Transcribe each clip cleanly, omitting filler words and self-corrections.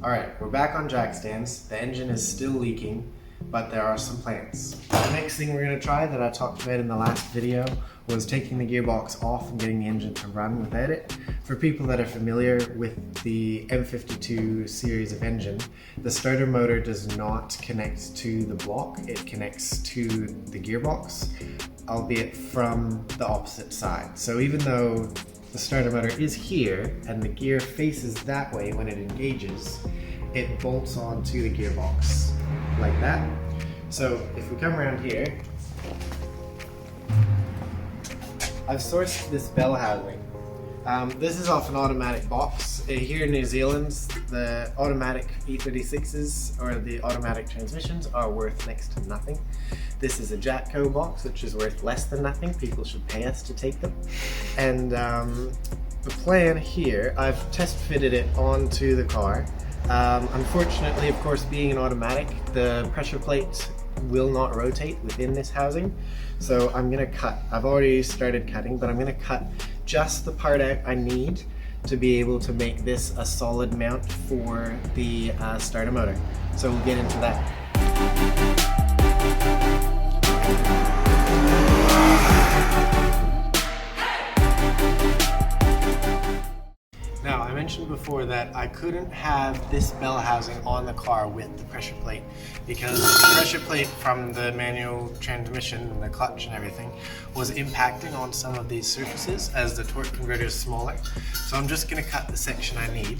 Alright, we're back on jack stands. The engine is still leaking, but there are some plans. The next thing we're going to try that I talked about in the last video was taking the gearbox off and getting the engine to run without it. For people that are familiar with the M52 series of engine, the starter motor does not connect to the block, it connects to the gearbox, albeit from the opposite side. So even though the starter motor is here and the gear faces that way when it engages, it bolts onto the gearbox like that. So if we come around here, I've sourced this bell housing. This is off an automatic box. Here in New Zealand, the automatic E36s or the automatic transmissions are worth next to nothing. This is a Jatco box, which is worth less than nothing. People should pay us to take them. And the plan here, I've test fitted it onto the car. Unfortunately, of course, being an automatic, the pressure plate will not rotate within this housing. So I'm gonna cut, I've already started cutting, but I'm gonna cut just the part out I need to be able to make this a solid mount for the starter motor. So we'll get into that. Now, I mentioned before that I couldn't have this bell housing on the car with the pressure plate because the pressure plate from the manual transmission and the clutch and everything was impacting on some of these surfaces as the torque converter is smaller. So I'm just going to cut the section I need.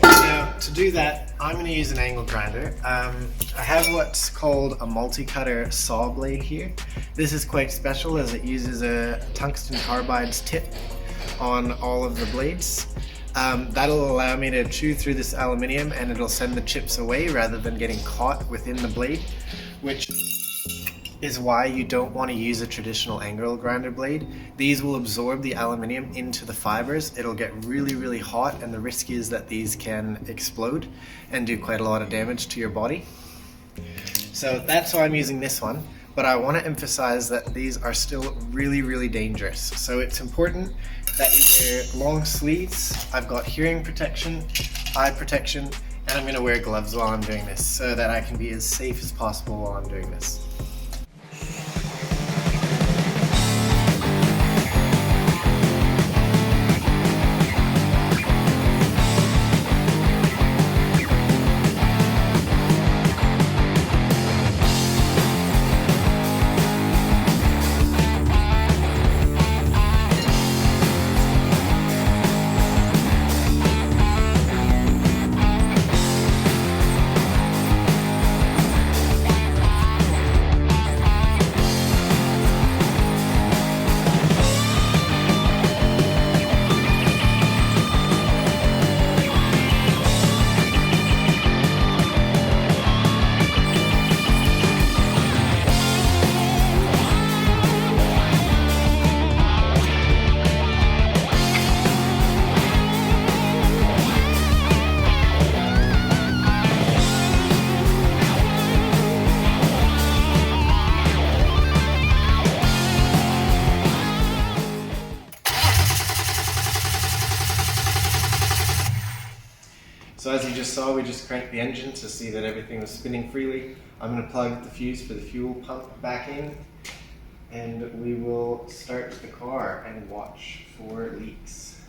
Now, to do that, I'm going to use an angle grinder. I have what's called a multi-cutter saw blade here. This is quite special as it uses a tungsten carbide's tip on all of the blades. That'll allow me to chew through this aluminium and it'll send the chips away rather than getting caught within the blade, which is why you don't want to use a traditional angle grinder blade. These will absorb the aluminium into the fibers. It'll get really, really hot, and the risk is that these can explode and do quite a lot of damage to your body. So that's why I'm using this one. But I want to emphasize that these are still really, really dangerous. So it's important that you wear long sleeves. I've got hearing protection, eye protection, and I'm going to wear gloves while I'm doing this so that I can be as safe as possible while I'm doing this. So as you just saw, we just cranked the engine to see that everything was spinning freely. I'm going to plug the fuse for the fuel pump back in, and we will start the car and watch for leaks.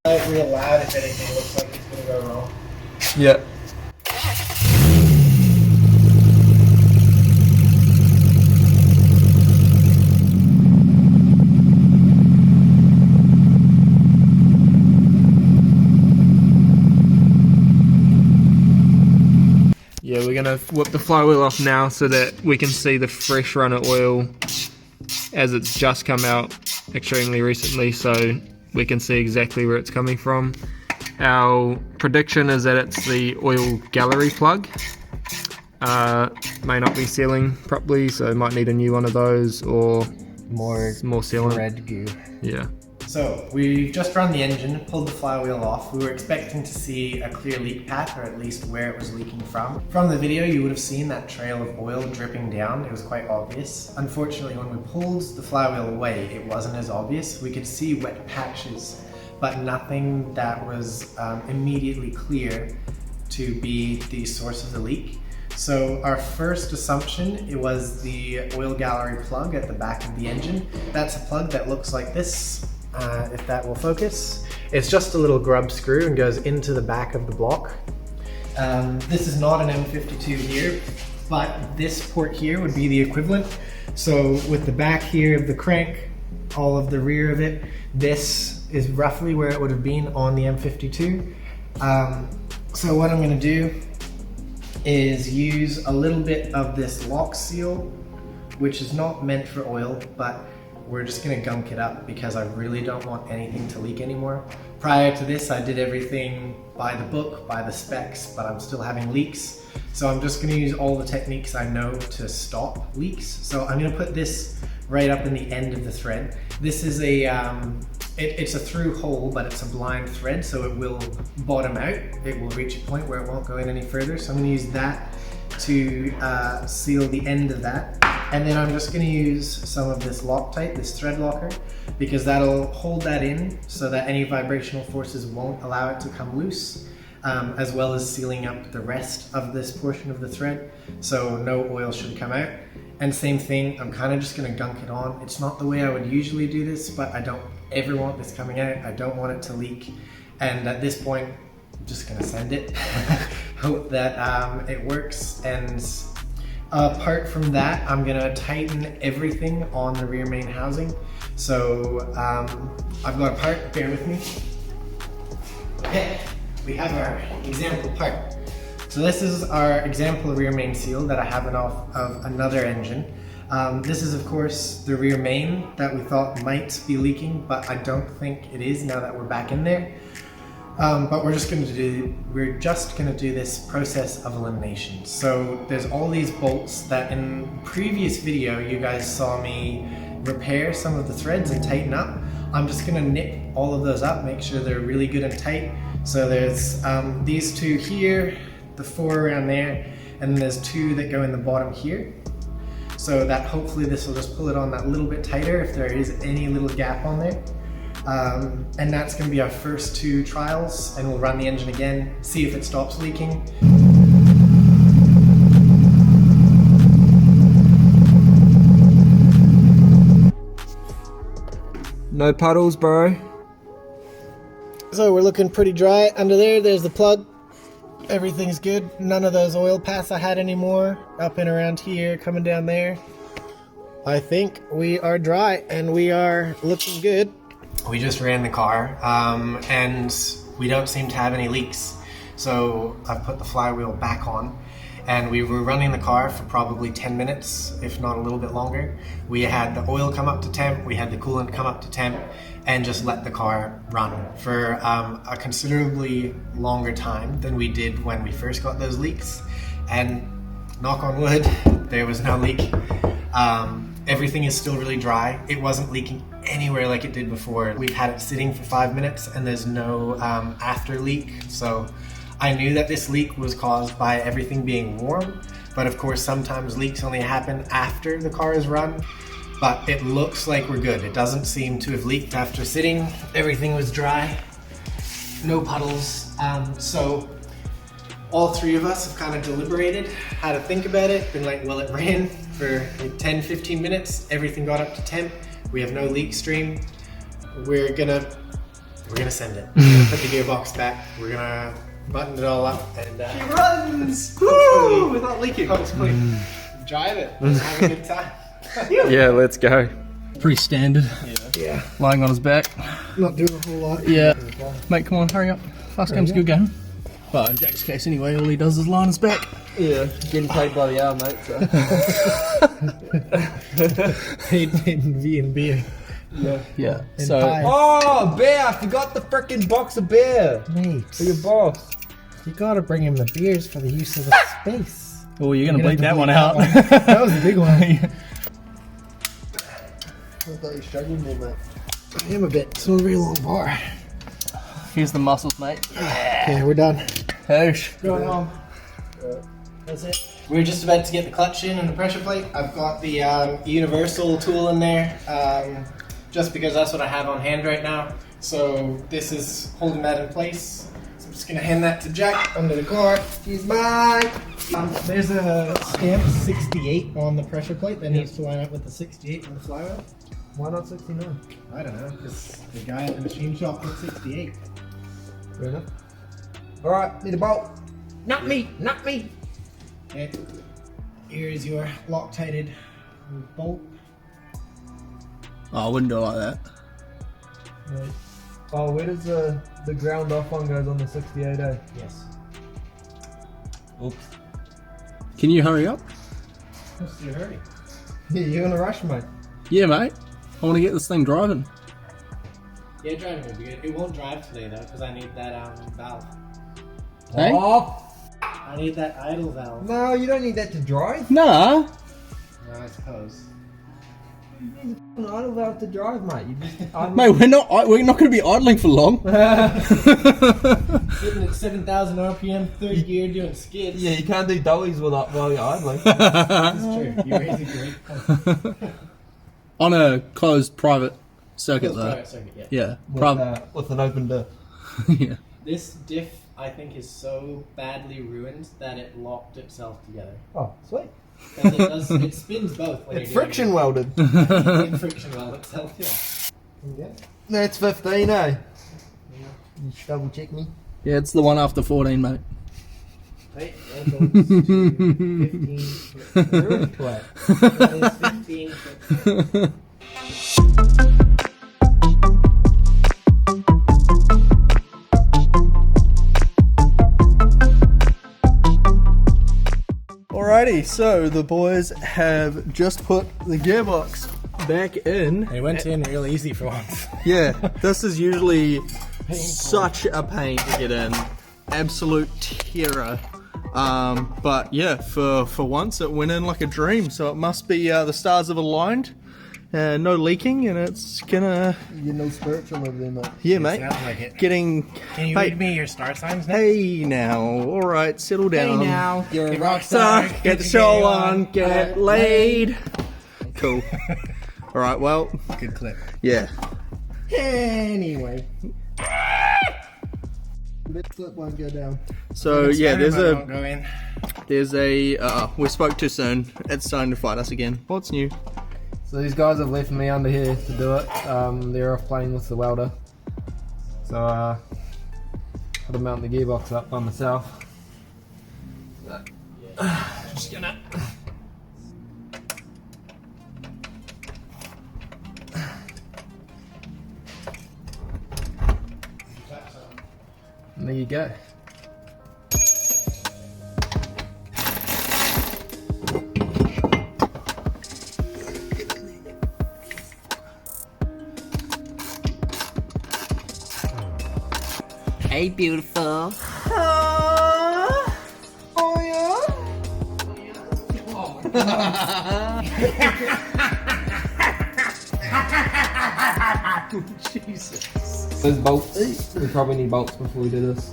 Real loud if anything looks like it's going to go wrong. Yeah. Yeah, we're going to whip the flywheel off now so that we can see the fresh run of oil as it's just come out extremely recently, so we can see exactly where it's coming from. Our prediction is that it's the oil gallery plug. May not be sealing properly, so might need a new one of those or more sealant. Red goo. Yeah. So we've just run the engine, pulled the flywheel off. We were expecting to see a clear leak path, or at least where it was leaking from. From the video, you would have seen that trail of oil dripping down. It was quite obvious. Unfortunately, when we pulled the flywheel away, it wasn't as obvious. We could see wet patches, but nothing that was immediately clear to be the source of the leak. So our first assumption, it was the oil gallery plug at the back of the engine. That's a plug that looks like this, if that will focus. It's just a little grub screw and goes into the back of the block. This is not an M52 here, but this port here would be the equivalent. So with the back here of the crank, all of the rear of it, this is roughly where it would have been on the M52. So what I'm going to do is use a little bit of this lock seal, which is not meant for oil, but we're just going to gunk it up because I really don't want anything to leak anymore. Prior to this, I did everything by the book, by the specs, but I'm still having leaks. So I'm just going to use all the techniques I know to stop leaks. So I'm going to put this right up in the end of the thread. This is a it's a through hole, but it's a blind thread, so it will bottom out. It will reach a point where it won't go in any further. So I'm going to use that to seal the end of that. And then I'm just going to use some of this Loctite, this thread locker, because that'll hold that in so that any vibrational forces won't allow it to come loose, as well as sealing up the rest of this portion of the thread, so no oil should come out. And same thing, I'm kind of just going to gunk it on. It's not the way I would usually do this, but I don't ever want this coming out. I don't want it to leak. And at this point, I'm just going to send it. Hope that it works. And apart from that, I'm going to tighten everything on the rear main housing. So I've got a part, bear with me. Okay, we have our example part. So this is our example rear main seal that I have off of another engine. This is of course the rear main that we thought might be leaking, but I don't think it is now that we're back in there. But we're just going to do this process of elimination. So there's all these bolts that in previous video you guys saw me repair some of the threads and tighten up. I'm just going to nip all of those up, make sure they're really good and tight. So there's these two here, the 4 around there, and then there's 2 that go in the bottom here. So that hopefully this will just pull it on that little bit tighter if there is any little gap on there. And that's going to be our first 2 trials, and we'll run the engine again, see if it stops leaking. No puddles, bro. So we're looking pretty dry under there. There's the plug. Everything's good. None of those oil paths I had anymore. Up and around here, coming down there. I think we are dry and we are looking good. We just ran the car and we don't seem to have any leaks. So I've put the flywheel back on and we were running the car for probably 10 minutes, if not a little bit longer. We had the oil come up to temp, we had the coolant come up to temp, and just let the car run for a considerably longer time than we did when we first got those leaks. And knock on wood, there was no leak. Everything is still really dry. It wasn't leaking anywhere like it did before. We've had it sitting for 5 minutes and there's no after leak. So I knew that this leak was caused by everything being warm, but of course sometimes leaks only happen after the car is run. But it looks like we're good. It doesn't seem to have leaked after sitting. Everything was dry, no puddles. So all 3 of us have kind of deliberated how to think about it. Been like, well, it ran for like 10-15 minutes. Everything got up to temp. We have no leak stream. We're gonna send it. We're gonna put the gearbox back. We're gonna button it all up and he runs. Woo! Without leaking. Hopefully, drive it. Have a good time. Yeah, let's go. Pretty standard. Yeah. Lying on his back. Not doing a whole lot. Yeah. Mate, come on, hurry up. Fast game's a good game. But in Jack's case anyway, all he does is lie on his back. Yeah, getting paid by the hour, mate. So. Eating V and beer. Yeah. And So pie. Oh, beer! I forgot the freaking box of beer Mate, for your boss. you gotta bring him the beers for the use of the space. oh, you're gonna You're bleep gonna that have one to out. bleep that was the big one. I thought you were struggling there, mate. I am a bit. It's a real long bar. Here's the muscles, mate. Okay, we're done. Hoosh. Going home. That's it. We're just about to get the clutch in and the pressure plate. I've got the universal tool in there, just because that's what I have on hand right now. So this is holding that in place. Some just gonna hand that to Jack under the car. He's mine. There's a stamp 68 on the pressure plate that needs to line up with the 68 on the flywheel. Why not 69? I don't know, because the guy at the machine shop put 68. Fair enough. Alright, need a bolt. Not me, not me. Okay. Here is your Loctite bolt. Oh, I wouldn't do it like that. Right. Oh, where does the ground off one goes on the 68A? Yes. Oops. Can you hurry up? What's your hurry? Yeah, you're in a rush, mate. Yeah, mate. I want to get this thing driving. Yeah, driving would be good. It won't drive today though, because I need that valve. Hey? Oh! I need that idle valve. No, you don't need that to drive. Nah. No, I suppose. You need an idle valve to drive, mate. You just Mate, we're not going to be idling for long. Sitting at 7,000 RPM, third gear, doing skids. Yeah, you can't do dollies without while you're idling. That's true. You raise a great point. On a closed private circuit, though. Private circuit, yeah. Yeah, With an open door. yeah. This diff, I think, is so badly ruined that it locked itself together. Oh, sweet. Because it spins both when It's you're friction welded. it friction weld itself, yeah. That's 15, eh? You should double check me. Yeah, it's the one after 14, mate. Right, that goes to 15. Really twat. That is 15. Alrighty, so the boys have just put the gearbox back in. It went in real easy for once. Yeah, this is usually such a pain to get in. Absolute terror. But yeah, for once it went in like a dream, so it must be the stars have aligned. No leaking, and it's gonna... You're no spiritual over there, mate. Yeah, mate. Sounds like it. Getting... Can you Hey. read me your star signs now? Hey now, alright, settle down. You're a rock Star, star. get the show on, get laid. Cool. Alright, well, Good clip. yeah. Anyway. Bit slip won't go down. So yeah, Spider-Man won't go in. there's a we spoke too soon. It's starting to fight us again. What's new? So these guys have left me under here to do it. They're off playing with the welder. So got to mount the gearbox up by myself. Just gonna. And there you go. Hey, beautiful. Jesus. Those bolts. We probably need bolts before we do this.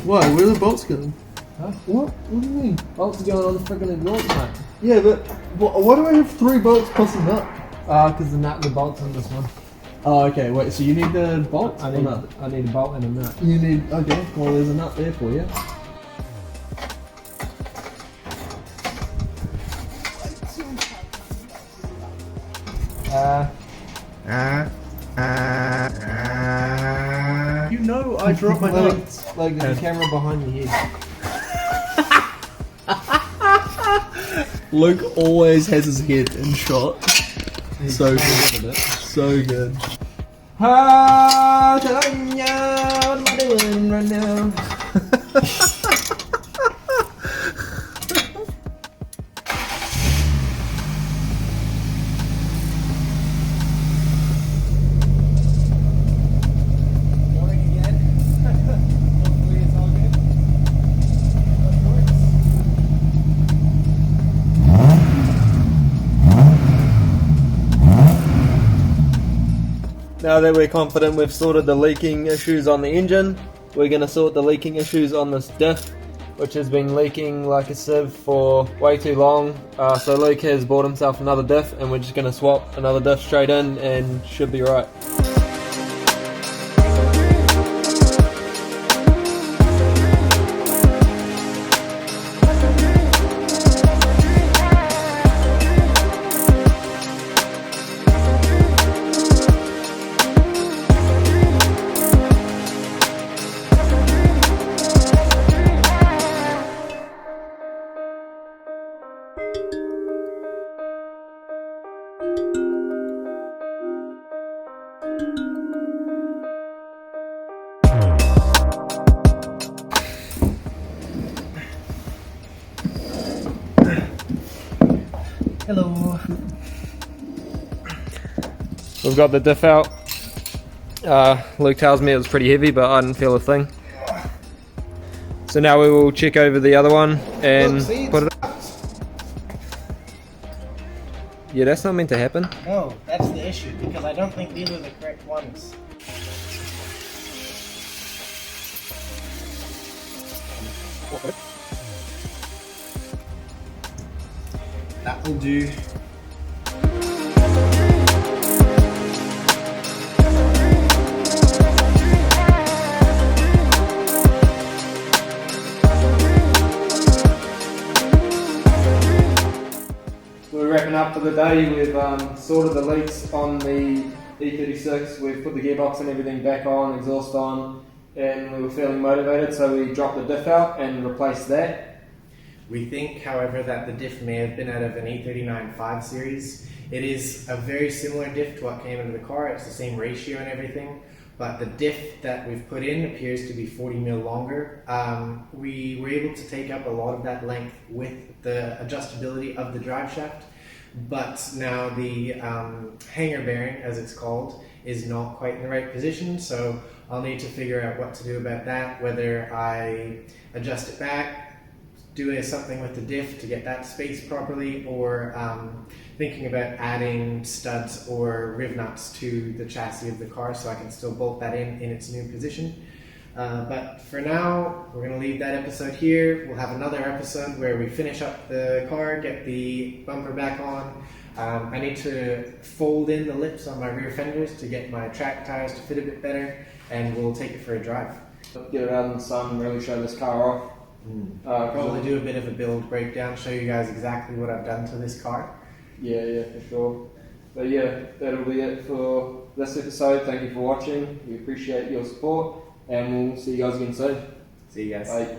Why? Where are the bolts going? Huh? What do you mean? Bolts are going on the friggin' exhaust, mate. Yeah, but why do I have 3 bolts plus a nut? Because the bolt's on this one. Oh, okay. Wait. So you need the bolts? I or need nut? a bolt and a nut. You need. Okay. Well, there's a nut there for you. You know I dropped my nuts. Like there's a camera behind your head. Luke always has his head in shot. So good. So good. What am I doing right now? Going again. Hopefully it's all good. Now that we're confident we've sorted the leaking issues on the engine, we're going to sort the leaking issues on this diff, which has been leaking like a sieve for way too long. So Luke has bought himself another diff, and we're just going to swap another diff straight in and should be right. Hello. We've got the diff out. Luke tells me it was pretty heavy, but I didn't feel a thing. So now we will check over the other one and put it up. Yeah, that's not meant to happen. No, that's the issue, because I don't think these are the correct ones. That will do. We're wrapping up for the day. We've sorted the leaks on the E36. We've put the gearbox and everything back on, exhaust on, and we were feeling motivated, so we dropped the diff out and replaced that. We think, however, that the diff may have been out of an E39 5 series. It is a very similar diff to what came into the car. It's the same ratio and everything, but the diff that we've put in appears to be 40 mil longer. We were able to take up a lot of that length with the adjustability of the drive shaft, but now the hanger bearing, as it's called, is not quite in the right position, so I'll need to figure out what to do about that, whether I adjust it back, do something with the diff to get that spaced properly, or thinking about adding studs or riv nuts to the chassis of the car so I can still bolt that in its new position. But for now, we're going to leave that episode here. We'll have another episode where we finish up the car, get the bumper back on. I need to fold in the lips on my rear fenders to get my track tires to fit a bit better, and we'll take it for a drive. Get it out in the sun and really show this car off. Probably do a bit of a build breakdown, show you guys exactly what I've done to this car. Yeah, for sure. But yeah, that'll be it for this episode. Thank you for watching. We appreciate your support, and we'll see you guys again soon. See you guys. Bye.